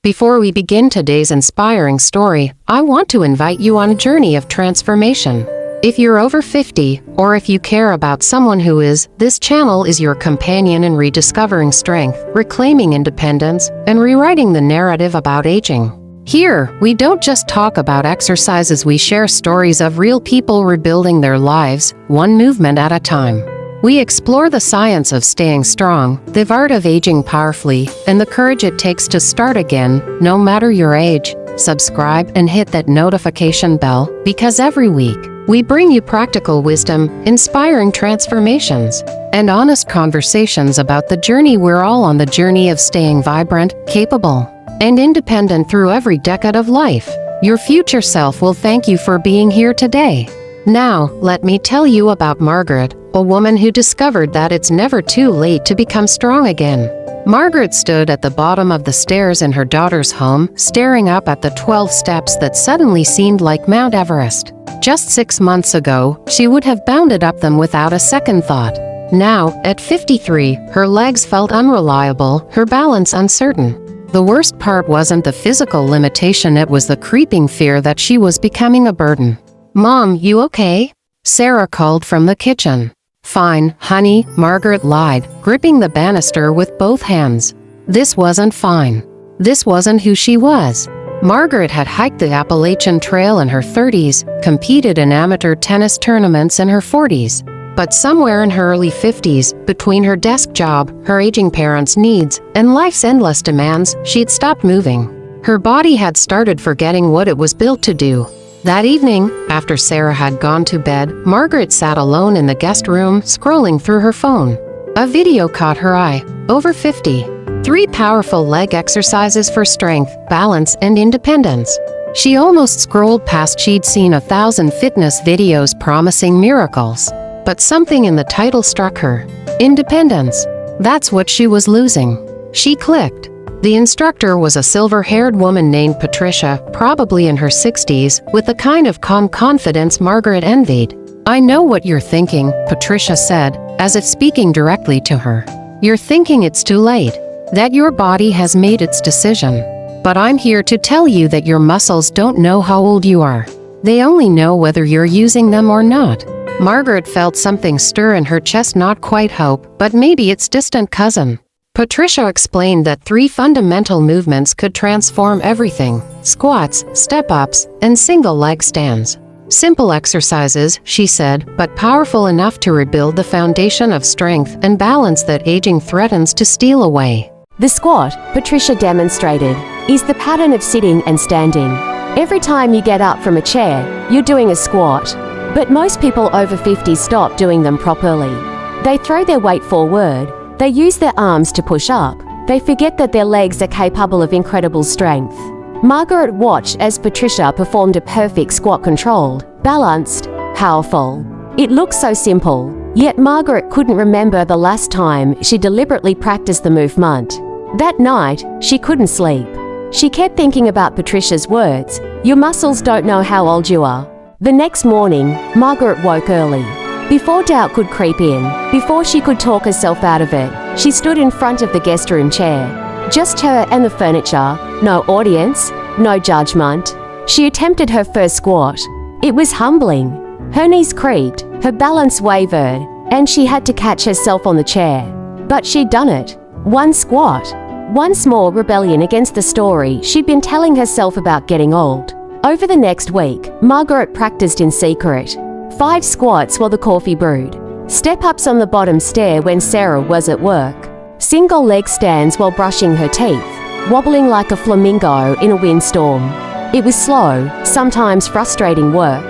Before we begin today's inspiring story, I want to invite you on a journey of transformation. If you're over 50, or if you care about someone who is, this channel is your companion in rediscovering strength, reclaiming independence, and rewriting the narrative about aging. Here, we don't just talk about exercises, we share stories of real people rebuilding their lives, one movement at a time. We explore the science of staying strong, the art of aging powerfully, and the courage it takes to start again, no matter your age. Subscribe and hit that notification bell, because every week, we bring you practical wisdom, inspiring transformations, and honest conversations about the journey. We're all on the journey of staying vibrant, capable, and independent through every decade of life. Your future self will thank you for being here today. Now, let me tell you about Margaret, a woman who discovered that it's never too late to become strong again. Margaret stood at the bottom of the stairs in her daughter's home, staring up at the 12 steps that suddenly seemed like Mount Everest. Just 6 months ago, she would have bounded up them without a second thought. Now, at 53, her legs felt unreliable, her balance uncertain. The worst part wasn't the physical limitation, it was the creeping fear that she was becoming a burden. "Mom, you okay?" Sarah called from the kitchen. "Fine, honey," Margaret lied, gripping the banister with both hands. This wasn't fine. This wasn't who she was. Margaret had hiked the Appalachian Trail in her 30s, competed in amateur tennis tournaments in her 40s. But somewhere in her early 50s, between her desk job, her aging parents' needs, and life's endless demands, she'd stopped moving. Her body had started forgetting what it was built to do. That evening, after Sarah had gone to bed, Margaret sat alone in the guest room, scrolling through her phone. A video caught her eye. Over 50. 3 powerful leg exercises for strength, balance, and independence. She almost scrolled past. She'd seen 1,000 fitness videos promising miracles. But something in the title struck her. Independence. That's what she was losing. She clicked. The instructor was a silver-haired woman named Patricia, probably in her 60s, with the kind of calm confidence Margaret envied. "I know what you're thinking," Patricia said, as if speaking directly to her. "You're thinking it's too late, that your body has made its decision. But I'm here to tell you that your muscles don't know how old you are. They only know whether you're using them or not." Margaret felt something stir in her chest, not quite hope, but maybe its distant cousin. Patricia explained that 3 fundamental movements could transform everything: squats, step-ups, and single leg stands. Simple exercises, she said, but powerful enough to rebuild the foundation of strength and balance that aging threatens to steal away. The squat, Patricia demonstrated, is the pattern of sitting and standing. Every time you get up from a chair, you're doing a squat. But most people over 50 stop doing them properly. They throw their weight forward, they use their arms to push up, they forget that their legs are capable of incredible strength. Margaret watched as Patricia performed a perfect squat, controlled, balanced, powerful. It looked so simple, yet Margaret couldn't remember the last time she deliberately practiced the movement. That night, she couldn't sleep. She kept thinking about Patricia's words, "Your muscles don't know how old you are." The next morning, Margaret woke early. Before doubt could creep in, before she could talk herself out of it, she stood in front of the guest room chair. Just her and the furniture, no audience, no judgment. She attempted her first squat. It was humbling. Her knees creaked, her balance wavered, and she had to catch herself on the chair. But she'd done it. One squat. One small rebellion against the story she'd been telling herself about getting old. Over the next week, Margaret practiced in secret. 5 squats while the coffee brewed. Step-ups on the bottom stair when Sarah was at work. Single leg stands while brushing her teeth, wobbling like a flamingo in a windstorm. It was slow, sometimes frustrating work,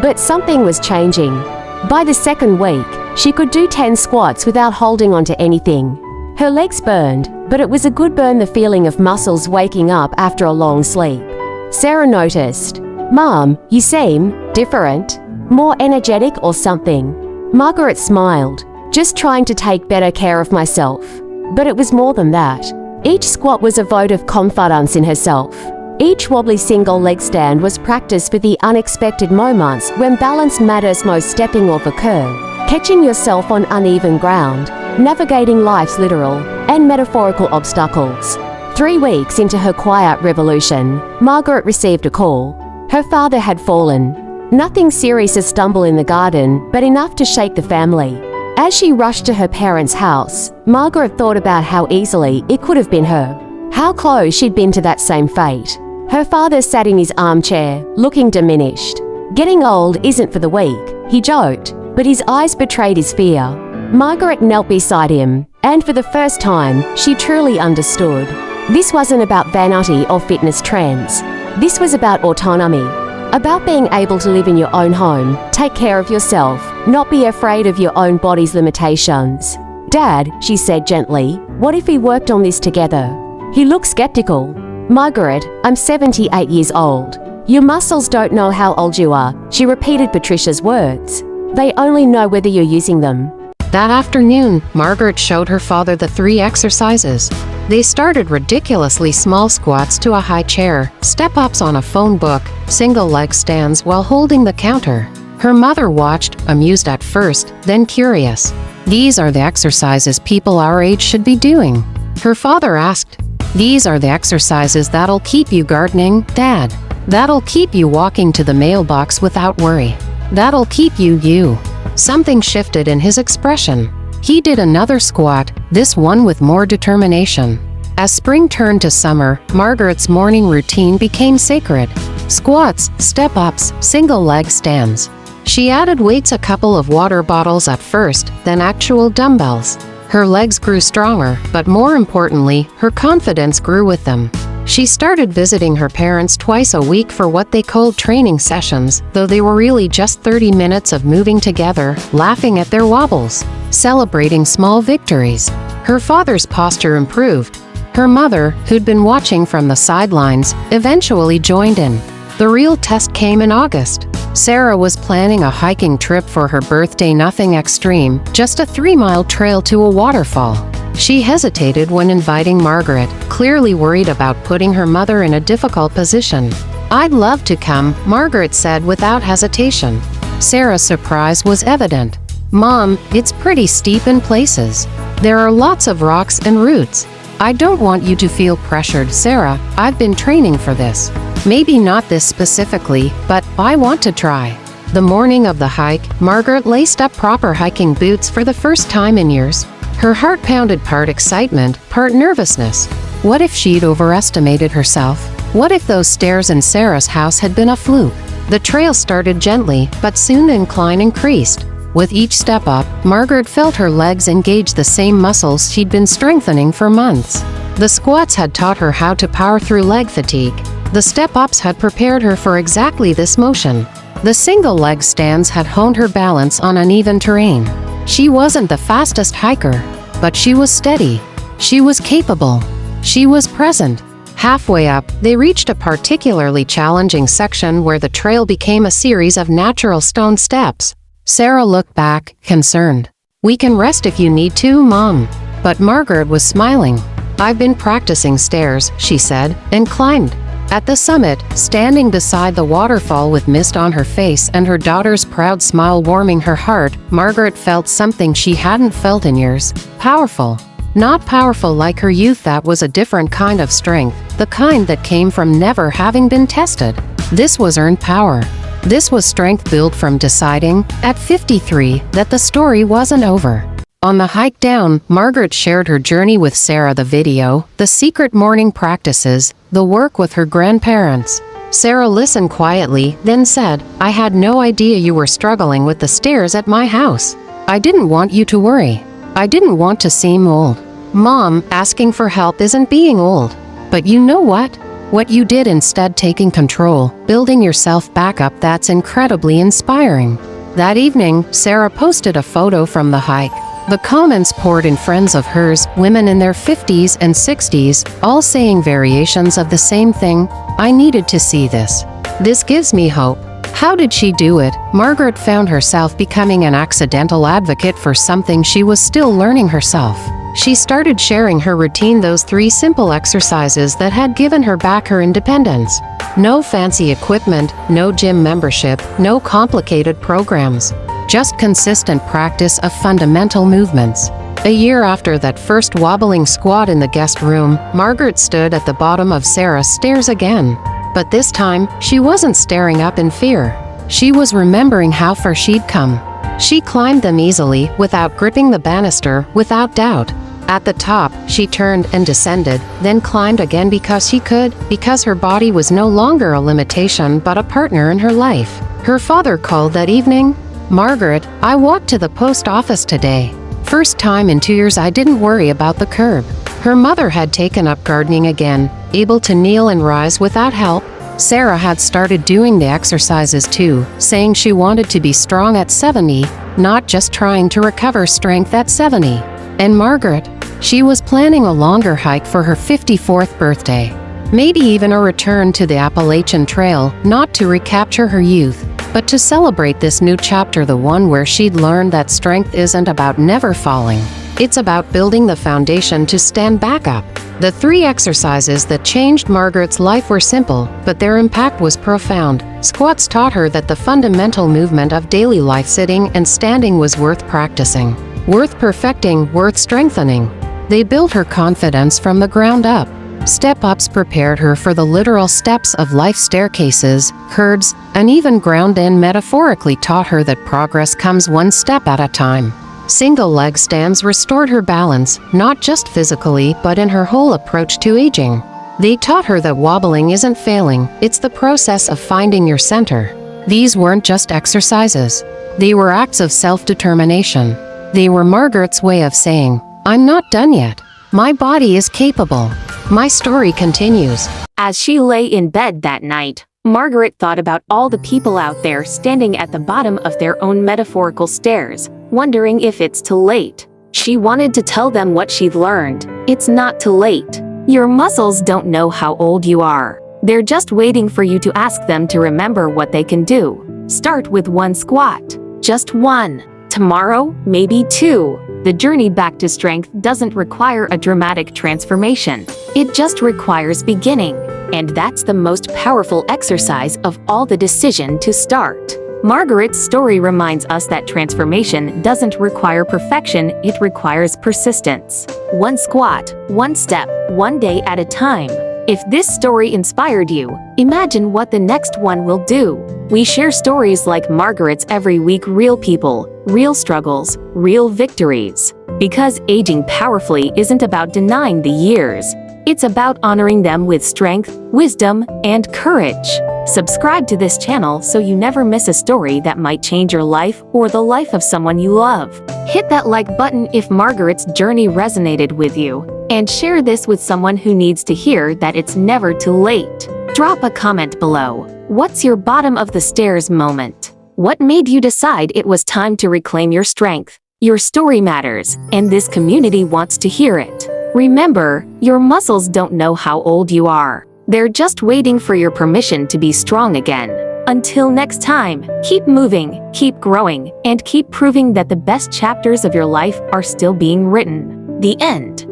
but something was changing. By the second week, she could do 10 squats without holding onto anything. Her legs burned, but it was a good burn, the feeling of muscles waking up after a long sleep. Sarah noticed. "Mom, you seem different, more energetic or something." Margaret smiled, "Just trying to take better care of myself." But it was more than that. Each squat was a vote of confidence in herself. Each wobbly single leg stand was practice for the unexpected moments when balance matters most: stepping off a curb, catching yourself on uneven ground, navigating life's literal and metaphorical obstacles. 3 weeks into her quiet revolution, Margaret received a call. Her father had fallen. Nothing serious, a stumble in the garden, but enough to shake the family. As she rushed to her parents' house, Margaret thought about how easily it could have been her. How close she'd been to that same fate. Her father sat in his armchair, looking diminished. Getting old isn't for the weak, he joked, but his eyes betrayed his fear. Margaret knelt beside him, and for the first time, she truly understood. This wasn't about vanity or fitness trends. This was about autonomy. About being able to live in your own home, take care of yourself, not be afraid of your own body's limitations. "Dad," she said gently, "what if we worked on this together?" He looked skeptical. "Margaret, I'm 78 years old. Your muscles don't know how old you are," she repeated Patricia's words. "They only know whether you're using them." That afternoon, Margaret showed her father the 3 exercises. They started ridiculously small squats to a high chair, step-ups on a phone book, single leg stands while holding the counter. Her mother watched, amused at first, then curious. "These are the exercises people our age should be doing?" Her father asked. "These are the exercises that'll keep you gardening, Dad. That'll keep you walking to the mailbox without worry. That'll keep you you." Something shifted in his expression. He did another squat, this one with more determination. As spring turned to summer, Margaret's morning routine became sacred. Squats, step-ups, single leg stands. She added weights, a couple of water bottles at first, then actual dumbbells. Her legs grew stronger, but more importantly, her confidence grew with them. She started visiting her parents twice a week for what they called training sessions, though they were really just 30 minutes of moving together, laughing at their wobbles, celebrating small victories. Her father's posture improved. Her mother, who'd been watching from the sidelines, eventually joined in. The real test came in August. Sarah was planning a hiking trip for her birthday, nothing extreme, just a 3-mile trail to a waterfall. She hesitated when inviting Margaret, clearly worried about putting her mother in a difficult position. "I'd love to come," Margaret said without hesitation. Sarah's surprise was evident. "Mom, it's pretty steep in places. There are lots of rocks and roots. I don't want you to feel pressured, Sarah. I've been training for this. Maybe not this specifically, but I want to try." The morning of the hike, Margaret laced up proper hiking boots for the first time in years. Her heart pounded, part excitement, part nervousness. What if she'd overestimated herself? What if those stairs in Sarah's house had been a fluke? The trail started gently, but soon the incline increased. With each step up, Margaret felt her legs engage the same muscles she'd been strengthening for months. The squats had taught her how to power through leg fatigue. The step-ups had prepared her for exactly this motion. The single leg stands had honed her balance on uneven terrain. She wasn't the fastest hiker, but she was steady. She was capable. She was present. Halfway up, they reached a particularly challenging section where the trail became a series of natural stone steps. Sarah looked back, concerned. "We can rest if you need to, Mom." But Margaret was smiling. "I've been practicing stairs," she said, and climbed. At the summit, standing beside the waterfall with mist on her face and her daughter's proud smile warming her heart, Margaret felt something she hadn't felt in years. Powerful. Not powerful like her youth, that was a different kind of strength, the kind that came from never having been tested. This was earned power. This was strength built from deciding, at 53, that the story wasn't over. On the hike down, Margaret shared her journey with Sarah, the video, the secret morning practices, the work with her grandparents. Sarah listened quietly, then said, "I had no idea you were struggling with the stairs at my house. I didn't want you to worry. I didn't want to seem old." Mom, asking for help isn't being old. But you know what? What you did instead, taking control, building yourself back up, that's incredibly inspiring. That evening, Sarah posted a photo from the hike. The comments poured in, friends of hers, women in their 50s and 60s, all saying variations of the same thing. "I needed to see this. This gives me hope." How did she do it? Margaret found herself becoming an accidental advocate for something she was still learning herself. She started sharing her routine, those 3 simple exercises that had given her back her independence. No fancy equipment, no gym membership, no complicated programs. Just consistent practice of fundamental movements. A year after that first wobbling squat in the guest room, Margaret stood at the bottom of Sarah's stairs again. But this time, she wasn't staring up in fear. She was remembering how far she'd come. She climbed them easily, without gripping the banister, without doubt. At the top, she turned and descended, then climbed again because she could, because her body was no longer a limitation but a partner in her life. Her father called that evening. "Margaret, I walked to the post office today. First time in 2 years I didn't worry about the curb." Her mother had taken up gardening again, able to kneel and rise without help. Sarah had started doing the exercises too, saying she wanted to be strong at 70, not just trying to recover strength at 70. And Margaret, she was planning a longer hike for her 54th birthday. Maybe even a return to the Appalachian Trail, not to recapture her youth, but to celebrate this new chapter, the one where she'd learned that strength isn't about never falling. It's about building the foundation to stand back up. The 3 exercises that changed Margaret's life were simple, but their impact was profound. Squats taught her that the fundamental movement of daily life, sitting and standing, was worth practicing, worth perfecting, worth strengthening. They built her confidence from the ground up. Step-ups prepared her for the literal steps of life, staircases, curbs, and even ground, and metaphorically taught her that progress comes one step at a time. Single leg stands restored her balance, not just physically but in her whole approach to aging. They taught her that wobbling isn't failing, it's the process of finding your center. These weren't just exercises. They were acts of self-determination. They were Margaret's way of saying, "I'm not done yet. My body is capable. My story continues." As she lay in bed that night, Margaret thought about all the people out there standing at the bottom of their own metaphorical stairs, wondering if it's too late. She wanted to tell them what she'd learned. It's not too late. Your muscles don't know how old you are. They're just waiting for you to ask them to remember what they can do. Start with 1 squat. Just 1. Tomorrow, maybe 2. The journey back to strength doesn't require a dramatic transformation. It just requires beginning. And that's the most powerful exercise of all, the decision to start. Margaret's story reminds us that transformation doesn't require perfection, it requires persistence. 1 squat, 1 step, 1 day at a time. If this story inspired you, imagine what the next one will do. We share stories like Margaret's every week, real people, real struggles, real victories. Because aging powerfully isn't about denying the years. It's about honoring them with strength, wisdom, and courage. Subscribe to this channel so you never miss a story that might change your life or the life of someone you love. Hit that like button if Margaret's journey resonated with you, and share this with someone who needs to hear that it's never too late. Drop a comment below. What's your bottom of the stairs moment? What made you decide it was time to reclaim your strength? Your story matters, and this community wants to hear it. Remember, your muscles don't know how old you are. They're just waiting for your permission to be strong again. Until next time, keep moving, keep growing, and keep proving that the best chapters of your life are still being written. The end.